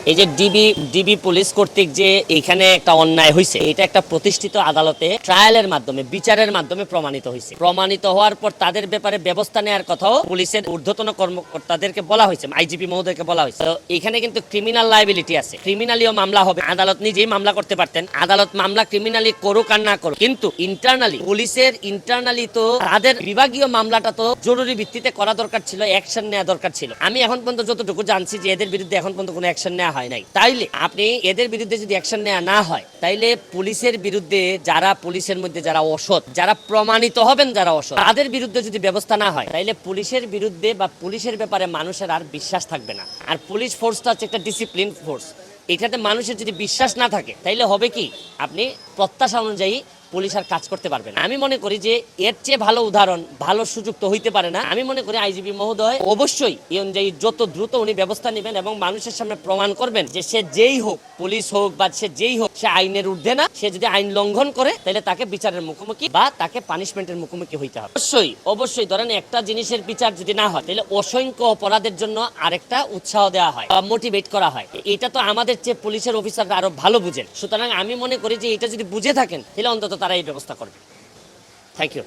এই যে DB police কর্তৃক যে এখানে একটা অন্যায় হয়েছে, এটা একটা প্রতিষ্ঠিত আদালতে ট্রায়ালের মাধ্যমে বিচারের মাধ্যমে প্রমাণিত হয়েছে। প্রমাণিত হওয়ার পর তাদের ব্যাপারে ব্যবস্থা নেওয়ার কথাও পুলিশের ঊর্ধ্বতন কর্মকর্তাদেরকে বলা হয়েছে, আইজিপি মহোদয়কে বলা হয়েছে। তো এখানে কিন্তু ক্রিমিনাল লায়াবিলিটি আছে, ক্রিমিনালিও মামলা হবে। আদালত নিজেই মামলা করতে পারতেন, আদালত মামলা ক্রিমিনালি করুক আর না করুক, কিন্তু ইন্টারনালি পুলিশের ইন্টারনালি তো তাদের বিভাগীয় মামলাটা তো জরুরি ভিত্তিতে করা দরকার ছিল, অ্যাকশন নেওয়া দরকার ছিল। আমি এখন পর্যন্ত যতটুকু জানছি যে এদের বিরুদ্ধে এখন পর্যন্ত কোনো অ্যাকশন নেওয়া হয় নাই। তাইলে আপনি এদের বিরুদ্ধে যদি অ্যাকশন নেওয়া না হয়, তাইলে পুলিশের বিরুদ্ধে যারা পুলিশের মধ্যে যারা অসৎ, যারা প্রমাণিত হবেন যারা অসৎ, তাদের বিরুদ্ধে যদি ব্যবস্থা না হয়, তাইলে পুলিশের বিরুদ্ধে বা পুলিশের ব্যাপারে মানুষের আর বিশ্বাস থাকবে না। আর পুলিশ ফোর্সটা হচ্ছে একটা ডিসিপ্লিন ফোর্স, এটাতে মানুষের যদি বিশ্বাস না থাকে, তাইলে হবে কি, আপনি প্রত্যাশা অনুযায়ী পুলিশ আর কাজ করতে পারবে না। আমি মনে করি যে এর চেয়ে ভালো উদাহরণ, ভালো সুযোগ তো হইতে পারে না। আমি মনে করি আইজিপি মহোদয় অবশ্যই এই অনুযায়ী যত দ্রুত উনি ব্যবস্থা নেবেন এবং মানুষের সামনে প্রমাণ করবেন যে সে যেই হোক, পুলিশ হোক বা সে যেই হোক, সে আইনের ঊর্ধ্বে না। সে যদি আইন লঙ্ঘন করে, তাহলে তাকে বিচারের মুখোমুখি বা তাকে পানিশমেন্টের মুখোমুখি হইতে হবে। অবশ্যই ধরেন একটা জিনিসের বিচার যদি না হয়, তাহলে অসংখ্য অপরাধের জন্য আরেকটা উৎসাহ দেওয়া হয় বা মোটিভেট করা হয়। এটা তো আমাদের চেয়ে পুলিশের অফিসাররা আরো ভালো বুঝেন। সুতরাং আমি মনে করি যে এটা যদি বুঝে থাকেন, তাহলে অন্তত তারা এই ব্যবস্থা করবে। Thank you.